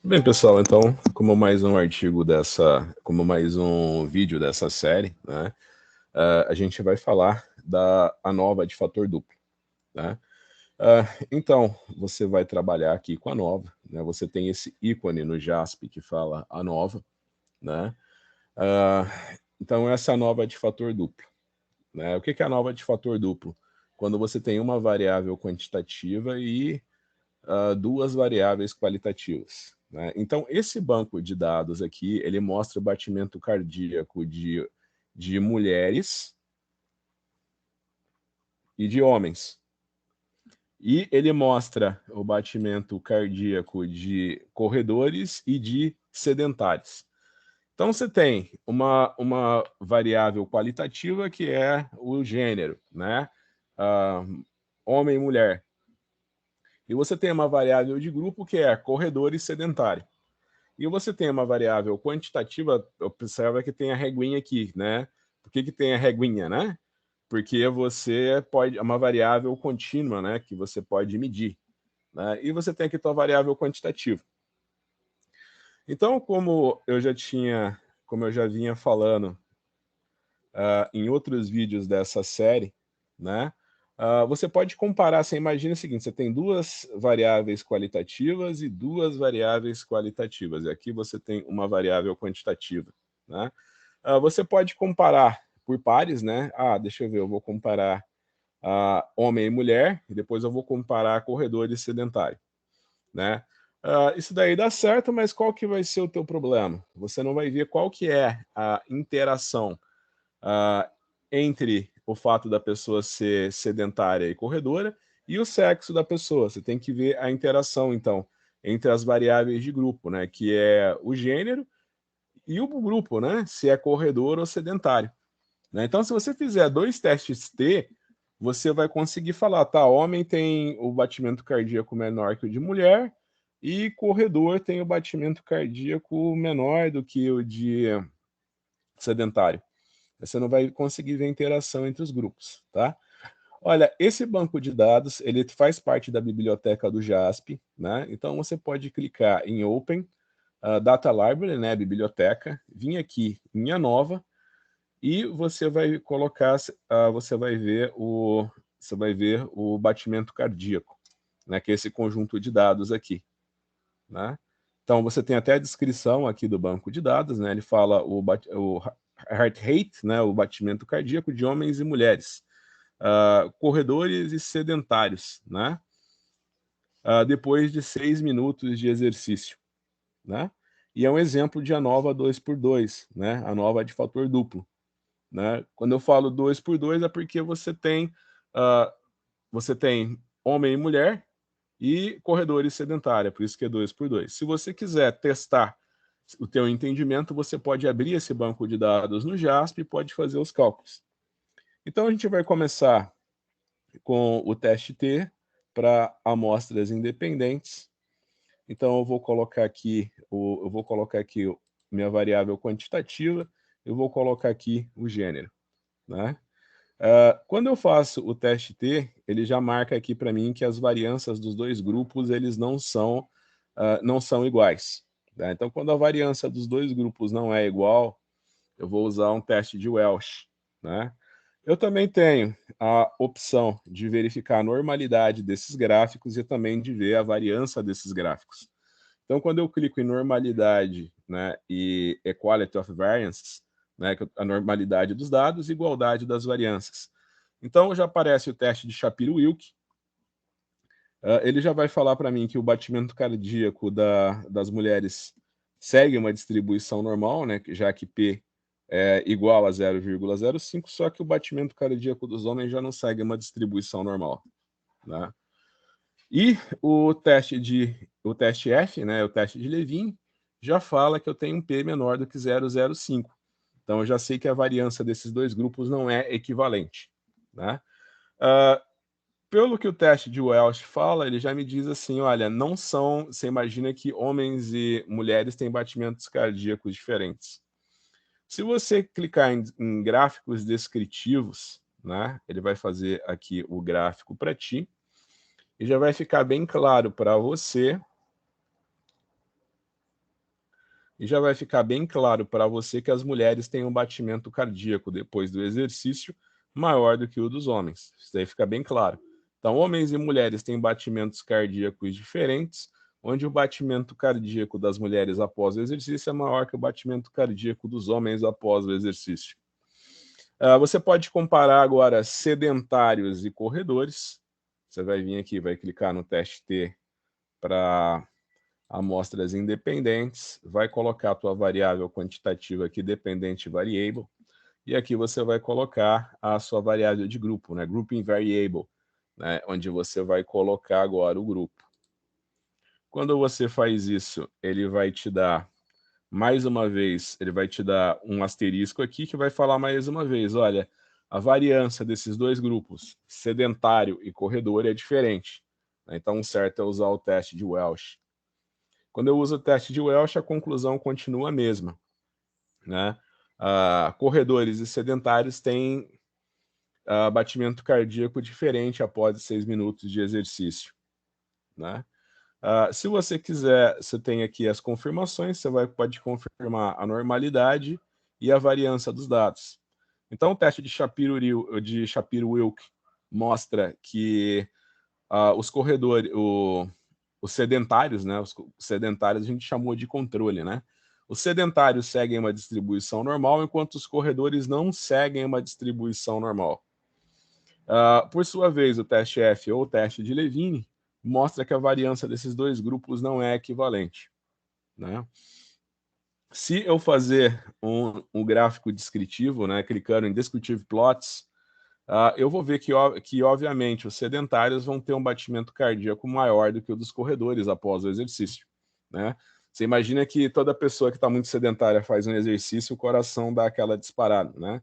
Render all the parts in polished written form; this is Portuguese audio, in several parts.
Bem, pessoal, então, como mais um artigo como mais um vídeo dessa série, né, a gente vai falar da ANOVA de fator duplo, né? Então, você vai trabalhar aqui com a ANOVA, né? Você tem esse ícone no JASP que fala ANOVA, né? Ah, então, essa ANOVA de fator duplo, né? O que é a ANOVA de fator duplo? Quando você tem uma variável quantitativa e duas variáveis qualitativas, né? Então, esse banco de dados aqui, ele mostra o batimento cardíaco de mulheres e de homens. E ele mostra o batimento cardíaco de corredores e de sedentários. Então, você tem uma variável qualitativa que é o gênero, né? Homem e mulher. E você tem uma variável de grupo que é corredor e sedentário. E você tem uma variável quantitativa, observa que tem a reguinha aqui, né? Por que tem a reguinha, né? Porque você pode, é uma variável contínua, né? Que você pode medir, né? E você tem aqui a tua variável quantitativa. Então, como eu já vinha falando em outros vídeos dessa série, né? Você pode comparar, você imagina o seguinte, você tem duas variáveis qualitativas e duas variáveis qualitativas, e aqui você tem uma variável quantitativa, né? Você pode comparar por pares, né? Deixa eu ver, eu vou comparar homem e mulher, e depois eu vou comparar corredor e sedentário, né? Isso daí dá certo, mas qual que vai ser o teu problema? Você não vai ver qual que é a interação entre o fato da pessoa ser sedentária e corredora e o sexo da pessoa. Você tem que ver a interação, então, entre as variáveis de grupo, né? Que é o gênero e o grupo, né? Se é corredor ou sedentário, né? Então, se você fizer dois testes T, você vai conseguir falar, tá, homem tem o batimento cardíaco menor que o de mulher e corredor tem o batimento cardíaco menor do que o de sedentário. Você não vai conseguir ver a interação entre os grupos, tá? Olha, esse banco de dados, ele faz parte da biblioteca do JASP, né? Então, você pode clicar em Open, Data Library, né, biblioteca, vir aqui em ANOVA, e você vai colocar, você vai ver o batimento cardíaco, né, que é esse conjunto de dados aqui, né? Então, você tem até a descrição aqui do banco de dados, né? Ele fala o heart rate, né, o batimento cardíaco de homens e mulheres, corredores e sedentários, né? Depois de 6 minutos de exercício, né? E é um exemplo de ANOVA 2x2, né? ANOVA de fator duplo, né? Quando eu falo 2x2 é porque uh, você tem homem e mulher e corredores sedentária, por isso que é 2x2. Se você quiser testar o teu entendimento, você pode abrir esse banco de dados no JASP e pode fazer os cálculos. Então, a gente vai começar com o teste T para amostras independentes. Então, eu vou colocar aqui minha variável quantitativa, eu vou colocar aqui o gênero, né? Quando eu faço o teste T, ele já marca aqui para mim que as variâncias dos dois grupos eles não são iguais, tá? Então, quando a variância dos dois grupos não é igual, eu vou usar um teste de Welch, né? Eu também tenho a opção de verificar a normalidade desses gráficos e também de ver a variância desses gráficos. Então, quando eu clico em normalidade, né, e equality of variances, né, a normalidade dos dados e igualdade das variâncias. Então, já aparece o teste de Shapiro-Wilk. Ele já vai falar para mim que o batimento cardíaco das mulheres segue uma distribuição normal, né, já que P é igual a 0,05, só que o batimento cardíaco dos homens já não segue uma distribuição normal, né? E o teste F, né, o teste de Levin, já fala que eu tenho um P menor do que 0,05. Então, eu já sei que a variância desses dois grupos não é equivalente, né? Pelo que o teste de Welch fala, ele já me diz assim, olha, não são... Você imagina que homens e mulheres têm batimentos cardíacos diferentes. Se você clicar em gráficos descritivos, né, ele vai fazer aqui o gráfico para ti, e já vai ficar bem claro para você e já vai ficar bem claro para você que as mulheres têm um batimento cardíaco depois do exercício maior do que o dos homens. Isso daí fica bem claro. Então, homens e mulheres têm batimentos cardíacos diferentes, onde o batimento cardíaco das mulheres após o exercício é maior que o batimento cardíaco dos homens após o exercício. Você pode comparar agora sedentários e corredores. Você vai vir aqui, vai clicar no teste T para amostras independentes, vai colocar a tua variável quantitativa aqui, dependente variable, e aqui você vai colocar a sua variável de grupo, né? Grouping variable, né? Onde você vai colocar agora o grupo. Quando você faz isso, ele vai te dar, mais uma vez, ele vai te dar um asterisco aqui que vai falar mais uma vez, olha, a variância desses dois grupos, sedentário e corredor, é diferente. Então, o certo é usar o teste de Welch. Quando eu uso o teste de Welch, a conclusão continua a mesma, né? Corredores e sedentários têm batimento cardíaco diferente após 6 minutos de exercício, né? Se você quiser, você tem aqui as confirmações, você pode confirmar a normalidade e a variância dos dados. Então, o teste de Shapiro-Wilk mostra que os corredores, os sedentários, né? Os sedentários a gente chamou de controle, né? Os sedentários seguem uma distribuição normal, enquanto os corredores não seguem uma distribuição normal. Por sua vez, o teste F ou o teste de Levine mostra que a variância desses dois grupos não é equivalente, né? Se eu fazer um gráfico descritivo, né, clicando em Descriptive Plots, eu vou ver que, obviamente, os sedentários vão ter um batimento cardíaco maior do que o dos corredores após o exercício, né? Você imagina que toda pessoa que está muito sedentária faz um exercício, o coração dá aquela disparada, né?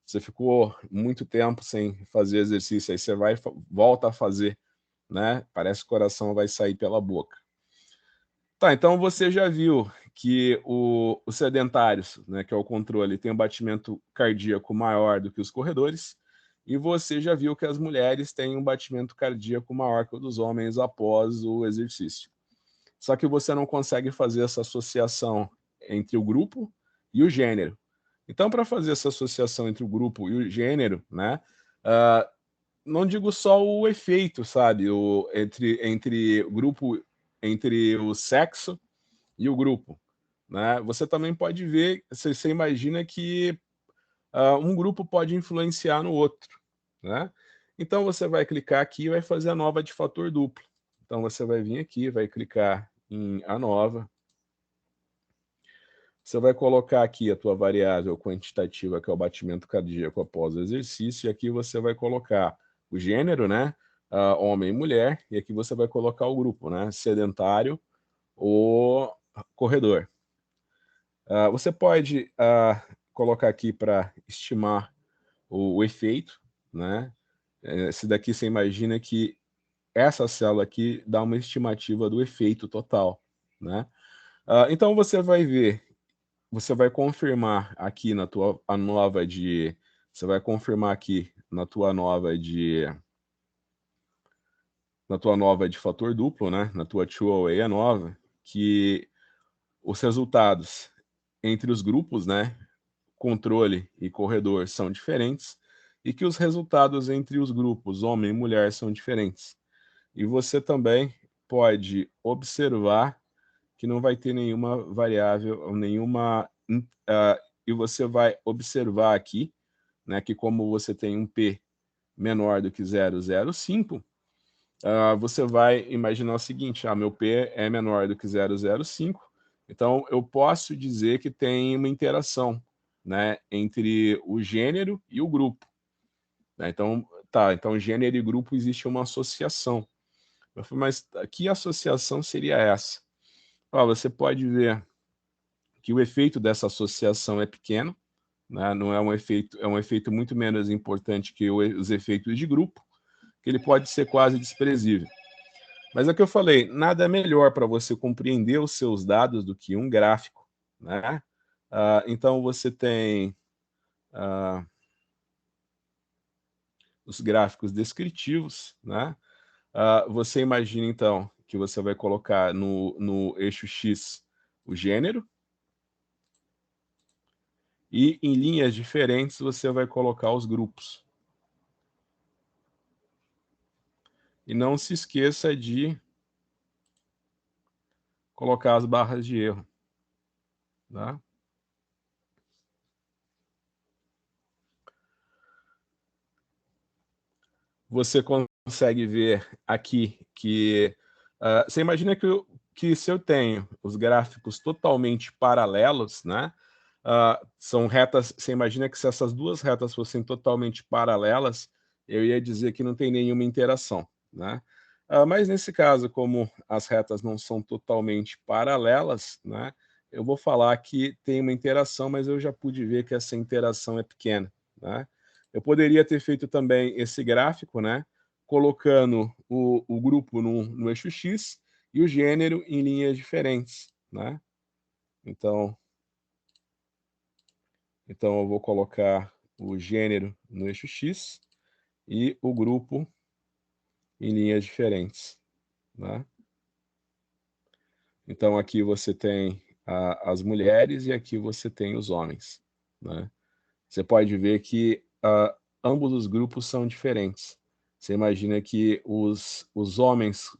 Você ficou muito tempo sem fazer exercício, aí você volta a fazer, né? Parece que o coração vai sair pela boca. Tá, então você já viu que os sedentários, né, que é o controle, tem um batimento cardíaco maior do que os corredores, e você já viu que as mulheres têm um batimento cardíaco maior que o dos homens após o exercício. Só que você não consegue fazer essa associação entre o grupo e o gênero. Então, para fazer essa associação entre o grupo e o gênero, né, não digo só o efeito, sabe, entre o grupo, entre o sexo e o grupo, né? Você também pode ver, você imagina que um grupo pode influenciar no outro, né? Então você vai clicar aqui e vai fazer a nova de fator duplo. Então você vai vir aqui, vai clicar em ANOVA. Você vai colocar aqui a tua variável quantitativa, que é o batimento cardíaco após o exercício, e aqui você vai colocar o gênero, né? Homem e mulher, e aqui você vai colocar o grupo, né? Sedentário ou corredor. Você pode colocar aqui para estimar o efeito, né? Esse daqui você imagina que essa célula aqui dá uma estimativa do efeito total, né? Então você vai ver, você vai confirmar aqui na tua nova de, você vai confirmar aqui na tua nova de fator duplo, né? Na tua two-way nova, que os resultados entre os grupos, né? Controle e corredor são diferentes e que os resultados entre os grupos homem e mulher são diferentes. E você também pode observar que não vai ter nenhuma variável, e você vai observar aqui, né, que como você tem um P menor do que 0,05, você vai imaginar o seguinte, meu P é menor do que 0,05, então eu posso dizer que tem uma interação, né, entre o gênero e o grupo, né? Então gênero e grupo existe uma associação. Eu falei, mas que associação seria essa? Você pode ver que o efeito dessa associação é pequeno, né? Não é um efeito, é um efeito muito menos importante que os efeitos de grupo, que ele pode ser quase desprezível. Mas é o que eu falei, nada melhor para você compreender os seus dados do que um gráfico, né? Então você tem os gráficos descritivos, né? Você imagina então que você vai colocar no eixo X o gênero, E em linhas diferentes você vai colocar os grupos. E não se esqueça de colocar as barras de erro. Tá? Você consegue ver aqui que... você imagina que se eu tenho os gráficos totalmente paralelos, né? São retas, você imagina que se essas duas retas fossem totalmente paralelas, eu ia dizer que não tem nenhuma interação, né? Mas nesse caso, como as retas não são totalmente paralelas, né? Eu vou falar que tem uma interação, mas eu já pude ver que essa interação é pequena, né? Eu poderia ter feito também esse gráfico, né? Colocando o grupo no eixo X e o gênero em linhas diferentes, né? Então eu vou colocar o gênero no eixo X e o grupo em linhas diferentes, né? Então aqui você tem as mulheres e aqui você tem os homens, né? Você pode ver que ambos os grupos são diferentes. Você imagina que os homens,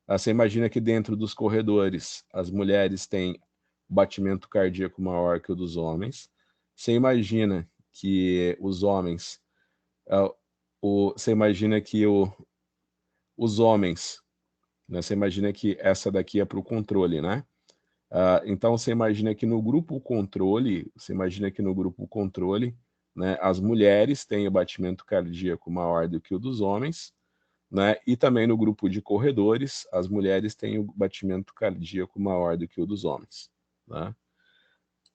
você imagina que dentro dos corredores as mulheres têm batimento cardíaco maior que o dos homens. Você imagina que os homens, você imagina que os homens, né, você imagina que essa daqui é para o controle, né? Então você imagina que no grupo controle, né, as mulheres têm o batimento cardíaco maior do que o dos homens, né? E também no grupo de corredores, as mulheres têm o batimento cardíaco maior do que o dos homens, né?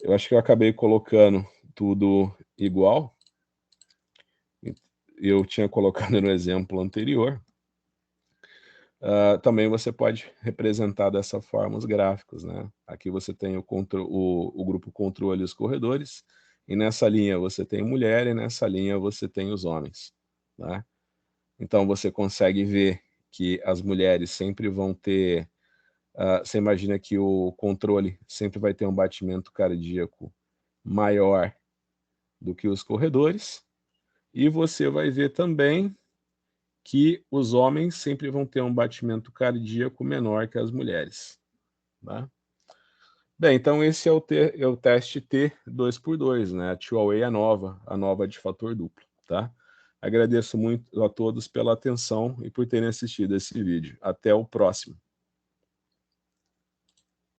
Eu acho que eu acabei colocando tudo igual. Eu tinha colocado no exemplo anterior. Também você pode representar dessa forma os gráficos, né? Aqui você tem o grupo controle e os corredores, e nessa linha você tem mulher, e nessa linha você tem os homens, né? Então você consegue ver que as mulheres sempre vão ter... você imagina que o controle sempre vai ter um batimento cardíaco maior do que os corredores, e você vai ver também que os homens sempre vão ter um batimento cardíaco menor que as mulheres, tá? Bem, então esse é o teste T2x2, né? A Two-Way é a nova de fator duplo, tá? Agradeço muito a todos pela atenção e por terem assistido esse vídeo. Até o próximo.